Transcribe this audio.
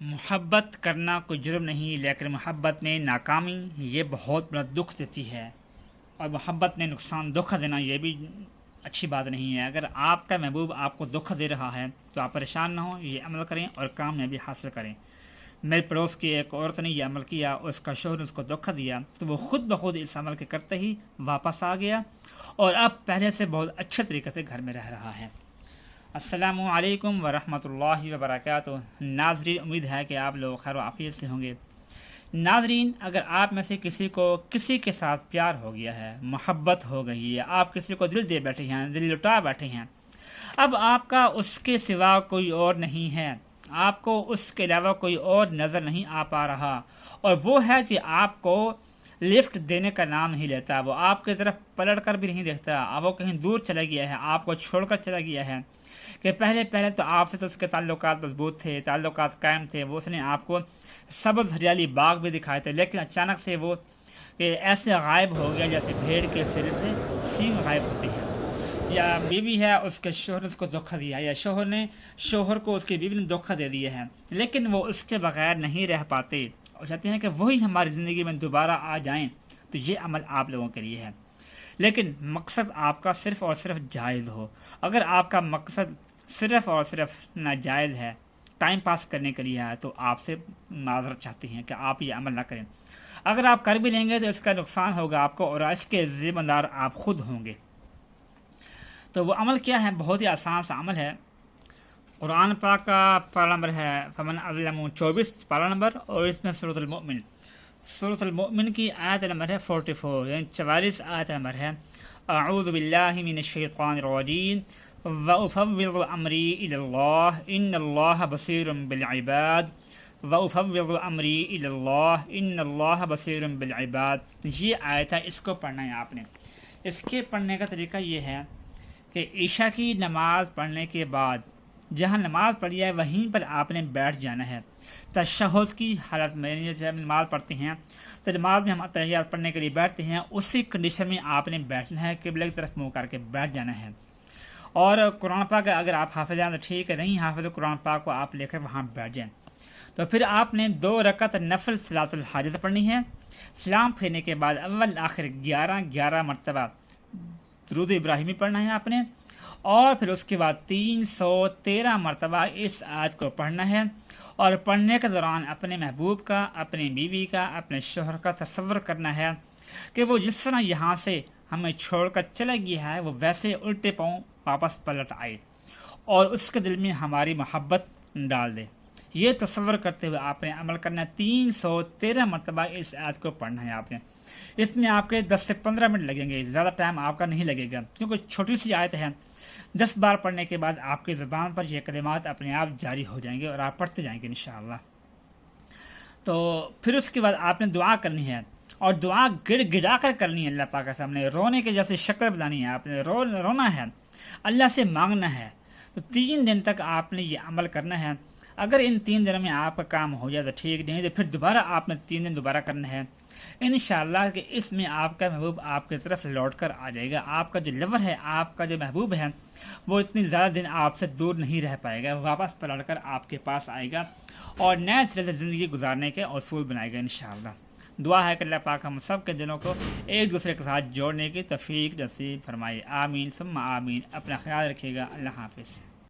محبت کرنا کوئی جرم نہیں، لیکن محبت میں ناکامی یہ بہت بڑا دکھ دیتی ہے، اور محبت میں نقصان دھوکہ دینا یہ بھی اچھی بات نہیں ہے۔ اگر آپ کا محبوب آپ کو دھوکہ دے رہا ہے تو آپ پریشان نہ ہوں، یہ عمل کریں اور کامیابی حاصل کریں۔ میرے پڑوس کی ایک عورت نے یہ عمل کیا، اس کا شوہر نے اس کو دھوکہ دیا تو وہ خود بخود اس عمل کے کرتے ہی واپس آ گیا اور اب پہلے سے بہت اچھے طریقے سے گھر میں رہ رہا ہے۔ السلام علیکم ورحمۃ اللہ وبرکاتہ۔ ناظرین، امید ہے کہ آپ لوگ خیر و عافیت سے ہوں گے۔ ناظرین، اگر آپ میں سے کسی کو کسی کے ساتھ پیار ہو گیا ہے، محبت ہو گئی ہے، آپ کسی کو دل دے بیٹھے ہیں، دل لٹا بیٹھے ہیں، اب آپ کا اس کے سوا کوئی اور نہیں ہے، آپ کو اس کے علاوہ کوئی اور نظر نہیں آ پا رہا، اور وہ ہے کہ آپ کو لفٹ دینے کا نام نہیں لیتا، وہ آپ کی طرف پلٹ کر بھی نہیں دیکھتا، اب وہ کہیں دور چلا گیا ہے، آپ کو چھوڑ کر چلا گیا ہے کہ پہلے تو آپ سے تو اس کے تعلقات مضبوط تھے، تعلقات قائم تھے، وہ اس نے آپ کو سبز ہریالی باغ بھی دکھائے تھے، لیکن اچانک سے وہ کہ ایسے غائب ہو گیا جیسے بھیڑ کے سرے سے سینگ غائب ہوتی ہے۔ یا بیوی ہے، اس کے شوہر نے اس کو دھوکہ دیا، یا شوہر کو اس کی بیوی نے دھوکہ دے دیا ہے، لیکن وہ اس کے بغیر نہیں رہ پاتے اور چاہتے ہیں کہ وہی ہماری زندگی میں دوبارہ آ جائیں، تو یہ عمل آپ لوگوں کے لیے ہے، لیکن مقصد آپ کا صرف اور صرف جائز ہو۔ اگر آپ کا مقصد صرف اور صرف ناجائز ہے، ٹائم پاس کرنے کے لیے ہے، تو آپ سے معذرت چاہتے ہیں کہ آپ یہ عمل نہ کریں۔ اگر آپ کر بھی لیں گے تو اس کا نقصان ہوگا آپ کو، اور اس کے ذمہ دار آپ خود ہوں گے۔ تو وہ عمل کیا ہے؟ بہت ہی آسان سا عمل ہے۔ قرآن پاک کا پارہ نمبر ہے فمن اظلم 24 پارہ نمبر، اور اس میں سورۃ المؤمن کی آیت نمبر ہے 44، یعنی 44 آیت نمبر ہے۔ اعوذ باللہ من الشیطان الرجیم وَأُفَوِّضُ أَمْرِي إِلَى اللَّهِ إِنَّ اللَّهَ بَصِيرٌ بِالْعِبَادِ وَأُفَوِّضُ أَمْرِي إِلَى اللَّهِ إِنَّ اللَّهَ بَصِيرٌ بِالْعِبَادِ۔ یہ آیت ہے، اس کو پڑھنا ہے آپ نے۔ اس کے پڑھنے کا طریقہ یہ ہے کہ عشاء کی نماز پڑھنے کے بعد جہاں نماز پڑھی ہے وہیں پر آپ نے بیٹھ جانا ہے۔ تشہد کی حالت میں، جیسے ہم نماز پڑھتے ہیں تو نماز میں ہم تحیات پڑھنے کے لیے بیٹھتے ہیں، اسی کنڈیشن میں آپ نے بیٹھنا ہے، قبلہ کی طرف منہ کر کے بیٹھ جانا ہے۔ اور قرآن پاک اگر آپ حافظ ہیں تو ٹھیک ہے، نہیں حافظ قرآن پاک کو آپ لے کر وہاں بیٹھ جائیں۔ تو پھر آپ نے 2 رکعت نفل صلاۃ الحاجت پڑھنی ہے۔ سلام پھیرنے کے بعد اول آخر 11 مرتبہ درود ابراہیمی پڑھنا ہے آپ نے، اور پھر اس کے بعد 313 مرتبہ اس آیت کو پڑھنا ہے، اور پڑھنے کے دوران اپنے محبوب کا، اپنی بیوی کا، اپنے شوہر کا تصور کرنا ہے کہ وہ جس طرح یہاں سے ہمیں چھوڑ کر چلا گیا ہے وہ ویسے الٹے پاؤں واپس پلٹ آئے اور اس کے دل میں ہماری محبت ڈال دے۔ یہ تصور کرتے ہوئے آپ نے عمل کرنا ہے۔ 313 مرتبہ اس آیت کو پڑھنا ہے آپ نے۔ اس میں آپ کے 10 سے 15 منٹ لگیں گے، زیادہ ٹائم آپ کا نہیں لگے گا، کیونکہ چھوٹی سی آیت ہے۔ 10 بار پڑھنے کے بعد آپ کی زبان پر یہ کلمات اپنے آپ جاری ہو جائیں گے اور آپ پڑھتے جائیں گے انشاءاللہ۔ تو پھر اس کے بعد آپ نے دعا کرنی ہے، اور دعا گڑ گڑا کر کرنی ہے، اللہ پاک کے سامنے رونے کے جیسے شکل بنانی ہے، آپ نے رونا ہے، اللہ سے مانگنا ہے۔ تو 3 دن تک آپ نے یہ عمل کرنا ہے۔ اگر ان 3 دنوں میں آپ کا کام ہو جائے تو ٹھیک، نہیں تو پھر دوبارہ آپ نے 3 دن دوبارہ کرنا ہے انشاءاللہ، کہ اس میں آپ کا محبوب آپ کی طرف لوٹ کر آ جائے گا۔ آپ کا جو لور ہے، آپ کا جو محبوب ہے، وہ اتنی زیادہ دن آپ سے دور نہیں رہ پائے گا، واپس پلٹ کر آپ کے پاس آئے گا اور نئے سرے سے زندگی گزارنے کے اصول بنائے گا انشاءاللہ۔ دعا ہے کہ اللہ پاک ہم سب کے دلوں کو ایک دوسرے کے ساتھ جوڑنے کی توفیق نصیب فرمائے۔ آمین ثم آمین۔ اپنا خیال رکھیے گا۔ اللہ حافظ۔